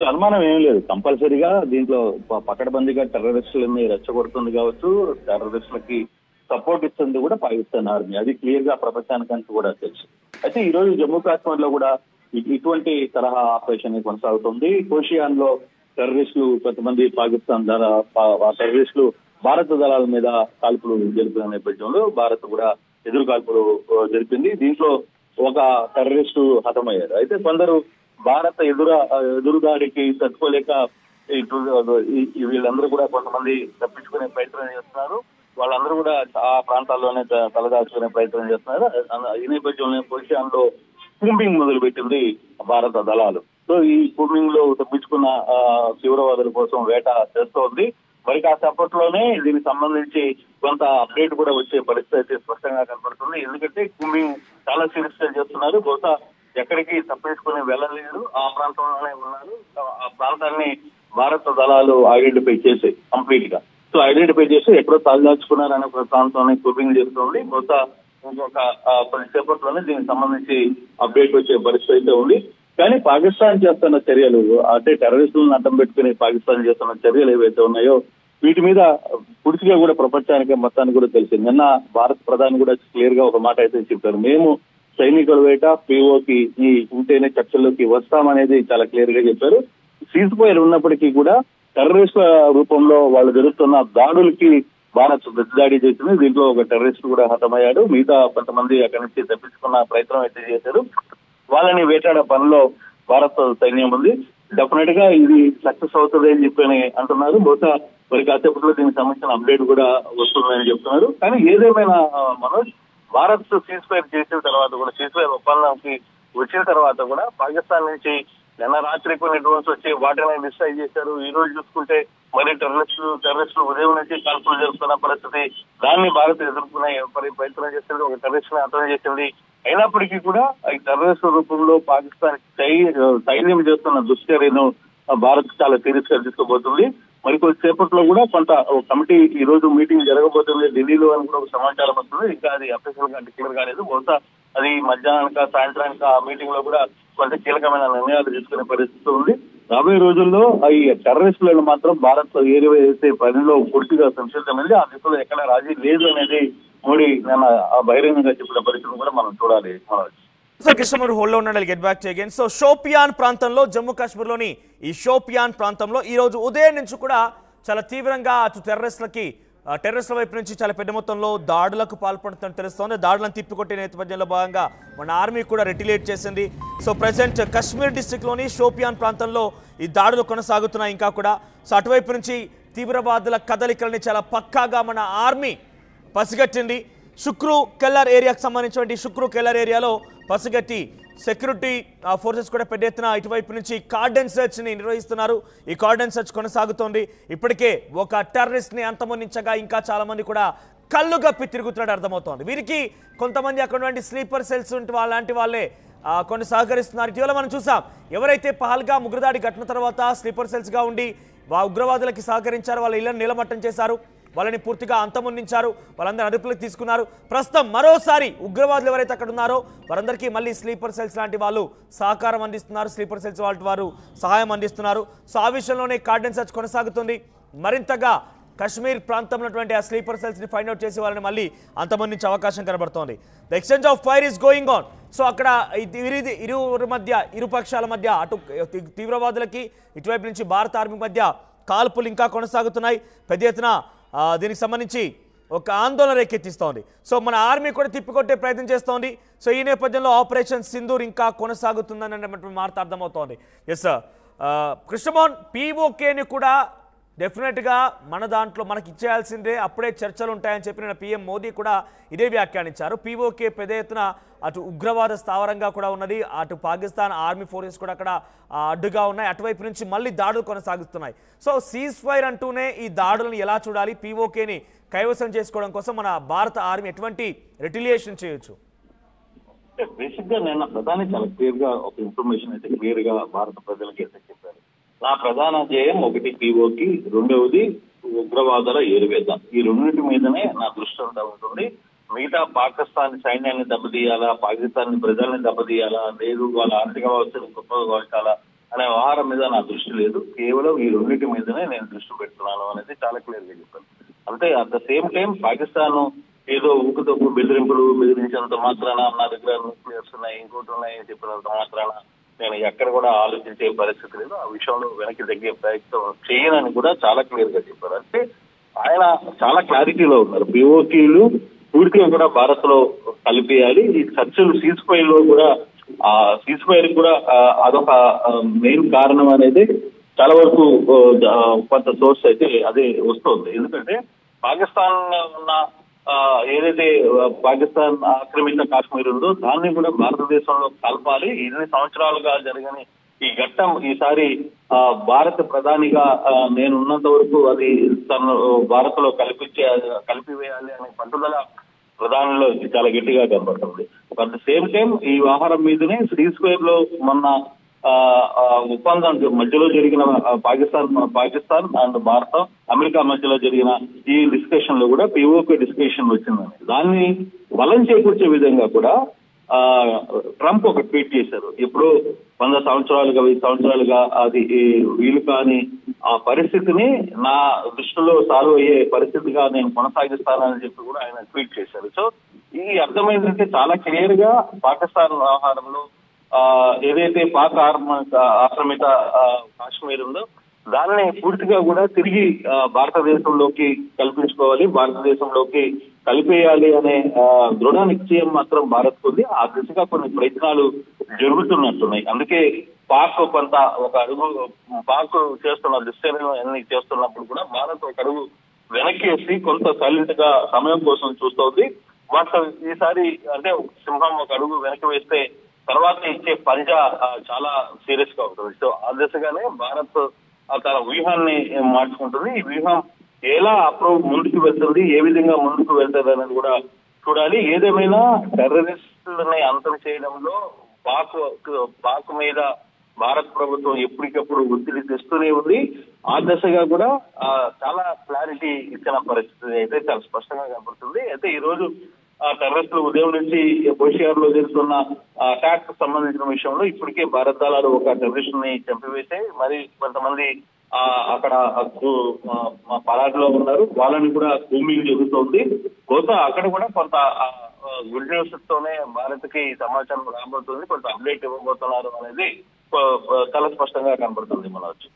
అనుమానం ఏం లేదు. కంపల్సరీగా దీంట్లో పకడ్బందీగా టెర్రరిస్టులని రెచ్చగొడుతుంది కావచ్చు, టెర్రరిస్టులకి సపోర్ట్ ఇస్తుంది కూడా పాకిస్తాన్ ఆర్మీ. అది క్లియర్ గా ప్రపంచానికంతా కూడా తెలుసు. అయితే ఈ రోజు జమ్మూ కాశ్మీర్ లో కూడా ఇటువంటి తరహా ఆపరేషన్ కొనసాగుతుంది. కోషియాన్ లో టెర్రరిస్టులు కొంతమంది పాకిస్తాన్ టెర్రరిస్టులు భారత దళాల మీద కాల్పులు జరిపిన నేపథ్యంలో భారత్ కూడా ఎదురు కాల్పులు జరిపింది. దీంట్లో ఒక టెర్రరిస్టు హతమయ్యారు. అయితే కొందరు భారత ఎదురుదాడికి తట్టుకోలేక వీళ్ళందరూ కూడా కొంతమంది తప్పించుకునే ప్రయత్నం చేస్తున్నారు. వాళ్ళందరూ కూడా ఆ ప్రాంతాల్లోనే తలదాచుకునే ప్రయత్నం చేస్తున్నారు. ఈ నేపథ్యంలో కోషియాన్ లో కూంబింగ్ మొదలు పెట్టింది భారత దళాలు. సో ఈ కూంబింగ్ లో తప్పించుకున్న తీవ్రవాదుల కోసం వేట చేస్తోంది. మరి కాసేపట్లోనే దీనికి సంబంధించి కొంత అప్డేట్ కూడా వచ్చే పరిస్థితి స్పష్టంగా కనపడుతుంది. ఎందుకంటే కూంబింగ్ చాలా సీరియస్ గా చేస్తున్నారు. బహుశా ఎక్కడికి తప్పించుకుని వెళ్ళలేరు, ఆ ప్రాంతంలోనే ఉన్నారు. ఆ ప్రాంతాన్ని భారత దళాలు ఐడెంటిఫై చేసి కంప్లీట్ గా ఐడెంటిఫై చేసి ఎక్కడో తలదాచుకున్నారనే ప్రాంతాన్ని కూంబింగ్ చేస్తుంది. బహుశా ఇంకొక కొద్దిసేపట్లోనే దీనికి సంబంధించి అప్డేట్ వచ్చే పరిస్థితి అయితే ఉంది. కానీ పాకిస్తాన్ చేస్తున్న చర్యలు, అంటే టెర్రరిస్టులను అడ్డం పెట్టుకుని పాకిస్తాన్ చేస్తున్న చర్యలు ఏవైతే ఉన్నాయో వీటి మీద పూర్తిగా కూడా ప్రపంచానికి మొత్తానికి కూడా తెలిసింది. నిన్న భారత ప్రధాని కూడా క్లియర్ గా ఒక మాట అయితే చెప్పారు. మేము సైనికుల వేట పిఓకి ఉంటేనే చర్చల్లోకి వస్తామనేది చాలా క్లియర్ గా చెప్పారు. సీజ్ ఫైర్ ఉన్నప్పటికీ కూడా టెర్రరిస్ట్ రూపంలో వాళ్ళు జరుగుతున్న దాడులకి భారత్ ప్రతిదాడి చేసింది. దీంట్లో ఒక టెర్రరిస్ట్ కూడా హతమయ్యాడు. మిగతా కొంతమంది అక్కడి నుంచి తప్పించుకున్న ప్రయత్నం అయితే చేశారు. వాళ్ళని వేటాడే పనిలో భారత్ సైన్యం ఉంది. డెఫినెట్ గా ఇది సక్సెస్ అవుతుంది అని చెప్పి అంటున్నారు. బహుశా మరి కాసేపట్లో దీనికి సంబంధించిన అప్డేట్ కూడా వస్తుందని చెప్తున్నారు. కానీ ఏదేమైనా మనోజ్, భారత్ సీజ్ ఫైర్ చేసిన తర్వాత కూడా, సీజ్ ఫైర్ ఒప్పందంకి వచ్చిన తర్వాత కూడా పాకిస్తాన్ నుంచి నిన్న రాత్రి కొన్ని డ్రోన్స్ వచ్చి వాటిని డిస్ట్రాయ్ చేశారు. ఈ రోజు చూసుకుంటే మరి టెర్రరిస్టులు ఉదయం నుంచి కాల్పులు జరుపుతున్న పరిస్థితి. దాన్ని భారత్ ఎదుర్కొనే ప్రయత్నం చేసింది. ఒక టెర్రరిస్ట్ ని హతం చేసింది. అయినప్పటికీ కూడా ఈ టెర్రరిస్ట్ రూపంలో పాకిస్తాన్ సైన్యం చేస్తున్న దుశ్చర్యను భారత్ చాలా సీరియస్ గా తీసుకోబోతుంది. మరి కొద్దిసేపట్లో కూడా కొంత కమిటీ ఈ రోజు మీటింగ్ జరగబోతుంది ఢిల్లీలో అని కూడా ఒక సమాచారం వస్తుంది. ఇంకా అది అఫీషియల్ గా డిక్లేర్ కాలేదు. బహుశా అది మధ్యాహ్నానిక సాయంత్రానికి ఆ మీటింగ్ లో కూడా కొంత కీలకమైన నిర్ణయాలు తీసుకునే పరిస్థితి ఉంది. రాబోయే రోజుల్లో ఈ టెర్రరిస్టులను మాత్రం భారత్ ఏదైతే పనిలో పూర్తిగా సంసిద్ధమైంది, ఆ దిశలో ఎక్కడ రాజీ లేదు అనేది మోడీ నిన్న బహిరంగంగా చెప్పిన పరిస్థితిని కూడా మనం చూడాలి. సో కృష్ణమూర్తి హోల్డ్ లో ఉన్నాడు. Get back to again. So Shopian ప్రాంతంలో, జమ్మూ కాశ్మీర్ లోని ఈ షోపియాన్ ప్రాంతంలో ఈ రోజు ఉదయం నుంచి కూడా చాలా తీవ్రంగా అటు టెర్రరిస్టుల వైపు నుంచి చాలా పెద్ద మొత్తంలో దాడులకు పాల్పడుతున్నట్టు తెలుస్తోంది. దాడులను తిప్పికొట్టే నేపథ్యంలో భాగంగా మన ఆర్మీ కూడా రెటిలేట్ చేసింది. సో ప్రెసెంట్ కశ్మీర్ డిస్ట్రిక్ట్ లోని షోపియాన్ ప్రాంతంలో ఈ దాడులు కొనసాగుతున్నాయి ఇంకా కూడా. సో అటువైపు నుంచి తీవ్రవాదుల కదలికలని చాలా పక్కాగా మన ఆర్మీ పసిగట్టింది. షుక్రు కెల్లర్ ఏరియాకు సంబంధించినటువంటి షుక్రు కెల్లర్ ఏరియాలో పసిగట్టి సెక్యూరిటీ ఫోర్సెస్ కూడా పెద్ద ఎత్తున ఇటువైపు నుంచి కార్డన్ సెర్చ్ ని నిర్వహిస్తున్నారు. ఈ కార్డన్ సెర్చ్ కొనసాగుతోంది. ఇప్పటికే ఒక టెర్రరిస్ట్ ని అంతమొందించగా ఇంకా చాలా మంది కూడా కళ్ళు గప్పి తిరుగుతున్నట్టు అర్థమవుతోంది. వీరికి కొంతమంది అక్కడ స్లీపర్ సెల్స్ లాంటి వాళ్ళే కొన్ని సహకరిస్తున్నారు. ఇటీవల మనం చూసాం, ఎవరైతే పహల్గామ్ ఉగ్రదాడి ఘటన తర్వాత స్లీపర్ సెల్స్ గా ఉండి ఉగ్రవాదులకి సహకరించారు, వాళ్ళ ఇళ్లను నిలమట్టం చేశారు, వాళ్ళని పూర్తిగా అంతమొందించారు, వాళ్ళందరూ అదుపులోకి తీసుకున్నారు. ప్రస్తుతం మరోసారి ఉగ్రవాదులు ఎవరైతే అక్కడ ఉన్నారో వారందరికీ మళ్ళీ స్లీపర్ సెల్స్ లాంటి వాళ్ళు సహకారం అందిస్తున్నారు, స్లీపర్ సెల్స్ వారు సహాయం అందిస్తున్నారు. సో ఆ విషయంలోనే కార్డన్ సెర్చ్ కొనసాగుతుంది. మరింతగా కశ్మీర్ ప్రాంతంలో ఆ స్లీపర్ సెల్స్ ని ఫైండ్ అవుట్ చేసి వాళ్ళని మళ్ళీ అంతమొందించే అవకాశం కనబడుతోంది. The exchange of fire is going on. So అక్కడ ఇరు పక్షాల మధ్య అటు తీవ్రవాదులకి ఇటువైపు నుంచి భారత ఆర్మీ మధ్య కాల్పులు ఇంకా కొనసాగుతున్నాయి. పెద్ద ఎత్తున దీనికి సంబంధించి ఒక ఆందోళన రేకెత్తిస్తోంది. సో మన ఆర్మీ కూడా తిప్పికొట్టే ప్రయత్నం చేస్తోంది. సో ఈ నేపథ్యంలో ఆపరేషన్ సింధూర్ ఇంకా కొనసాగుతుందని అన్నటువంటి మాట అర్థమవుతోంది. ఎస్ కృష్ణమోహన్, పీఓకేని కూడా డెఫినెట్గా మన దాంట్లో మనకి ఇచ్చేయాల్సిందే, అప్పుడే చర్చలు ఉంటాయని చెప్పిన పీఎం మోదీ కూడా ఇదే వ్యాఖ్యానించారు. పీఓకే పెద్ద ఎత్తున అటు ఉగ్రవాద స్థావరంగా కూడా ఉన్నది, అటు పాకిస్తాన్ ఆర్మీ ఫోర్సెస్ కూడా అక్కడ అడ్డుగా ఉన్నాయి, అటువైపు నుంచి మళ్ళీ దాడులు కొనసాగుతున్నాయి. సో సీజ్ ఫైర్ అంటూనే ఈ దాడులను ఎలా చూడాలి? పీఓకేని కైవసం చేసుకోవడం కోసం మన భారత ఆర్మీ ఎటువంటి రిటిలియేషన్ చేయొచ్చు? బేసిక్ గా నిన్న ప్రధాని చాలా క్లియర్ గా ఒక ఇన్ఫర్మేషన్ అయితే క్లియర్ గా భారత ప్రజలకి అయితే చెప్పారు. నా ప్రధాన ధ్యేయం ఒకటి పీఓకి, రెండవది ఉగ్రవాదుల ఏరువేత. ఈ రెండింటి మీదనే నా దృష్టి అంతా ఉంటుంది. మిగతా పాకిస్తాన్ సైన్యాన్ని దెబ్బతీయాలా, పాకిస్తాన్ ప్రజల్ని దెబ్బతీయాలా, లేదు వాళ్ళ ఆర్థిక వ్యవస్థను గొప్పగా కొట్టాలా అనే వ్యవహారం మీద నా దృష్టి లేదు. కేవలం ఈ రెండింటి మీదనే నేను దృష్టి పెడుతున్నాను అనేది చాలా క్లియర్ గా చెప్పాను. అంటే at the same time Pakistan ఏదో ఊకుతోపు బెదిరించినంత మాత్రాన నా దగ్గర న్యూక్లియర్స్ ఉన్నాయి, ఇంకోటి ఉన్నాయి చెప్పినంత మాత్రాన నేను ఎక్కడ కూడా ఆలోచించే పరిస్థితి లేదు. ఆ విషయంలో వెనక్కి తగ్గే ప్రయత్నం చేయనని కూడా చాలా క్లియర్ గా చెప్పారు. అంటే ఆయన చాలా క్లారిటీలో ఉన్నారు. పిఓకేలు పూర్తిగా కూడా భారత్ లో కలిపేయాలి. ఈ చర్చలు సీజ్ ఫైర్ లో కూడా ఆ సీజ్ ఫైర్ కూడా అదొక మెయిన్ కారణం అనేది చాలా వరకు కొంత సోర్స్ అయితే అదే వస్తుంది. ఎందుకంటే పాకిస్తాన్ ఉన్న ఏదైతే పాకిస్తాన్ ఆక్రమిత కాశ్మీర్ ఉందో దాన్ని కూడా భారతదేశంలో కలపాలి. ఇన్ని సంవత్సరాలుగా జరగని ఈ ఘట్టం ఈసారి భారత ప్రధానిగా నేను ఉన్నంత వరకు అది తను భారత్ లో కలిపివేయాలి అనే పట్టుదల ప్రధానిలో చాలా గట్టిగా కనబడుతుంది. అట్ ద సేమ్ టైం ఈ వ్యవహారం మీదనే సీజ్ ఫైర్ లో మొన్న ఒప్పందం మధ్యలో జరిగిన పాకిస్తాన్ అండ్ భారత అమెరికా మధ్యలో జరిగిన ఈ డిస్కషన్ లో కూడా పిఓకే డిస్కషన్ వచ్చిందని దాన్ని బలం చేకూర్చే విధంగా కూడా ట్రంప్ ఒక ట్వీట్ చేశారు. ఇప్పుడు 100 సంవత్సరాలుగా 1000 సంవత్సరాలుగా అది వీలు కాని ఆ పరిస్థితిని నా దృష్టిలో సాల్వ్ అయ్యే పరిస్థితిగా నేను కొనసాగిస్తానని చెప్పి కూడా ఆయన ట్వీట్ చేశారు. సో ఈ అర్థమైందంటే చాలా క్లియర్ గా పాకిస్తాన్ వ్యవహారంలో ఏదైతే పాక్ ఆక్రమిత కాశ్మీర్ ఉందో దాన్ని పూర్తిగా కూడా తిరిగి భారతదేశంలోకి కల్పించుకోవాలి, భారతదేశంలోకి కలిపేయాలి అనే దృఢ నిశ్చయం మాత్రం భారత్ ఉంది. ఆ దిశగా కొన్ని ప్రయత్నాలు జరుగుతున్నట్టున్నాయి. అందుకే పాక్ కొంత ఒక అడుగు పాక్ చేస్తున్న దుశ్చర్యలు అన్ని చేస్తున్నప్పుడు కూడా భారత్ ఒక అడుగు వెనక్కేసి కొంత సైలెంట్ గా సమయం కోసం చూస్తోంది. బట్ ఈసారి అంటే సింహం ఒక అడుగు వెనక్కి వేస్తే తర్వాత ఇచ్చే పంజా చాలా సీరియస్ గా ఉంటుంది. సో ఆ దిశగానే భారత్ తన వ్యూహాన్ని మార్చుకుంటుంది. ఈ వ్యూహం ఎలా ముందుకు వెళ్తుంది, ఏ విధంగా ముందుకు వెళ్తుంది అనేది కూడా చూడాలి. ఏదేమైనా టెర్రరిస్టులని అంతం చేయడంలో పాక్ మీద భారత ప్రభుత్వం ఎప్పటికప్పుడు ఒత్తిడి తెస్తూనే ఉంది. ఆ దశగా కూడా చాలా క్లారిటీ ఇచ్చిన పరిస్థితి అయితే చాలా స్పష్టంగా కనపడుతుంది. అయితే ఈ రోజు టెర్రరిస్టులు ఉదయం నుంచి బోషియార్ లో జరుగుతున్న అటాక్ సంబంధించిన విషయంలో ఇప్పటికే భారత దళాలు ఒక టెర్రరిస్ట్ ని చంపివేశాయి. మరి కొంతమంది అక్కడ పరాగ్లో ఉన్నారు, వాళ్ళని కూడా గ్రూమింగ్ జరుగుతోంది. కొంత అక్కడ కూడా కొంత గుడ్ న్యూస్ తోనే భారత్ కి సమాచారం రాబోతుంది, కొంత అప్డేట్ ఇవ్వబోతున్నారు అనేది చాలా స్పష్టంగా కనబడుతుంది మనోజ్.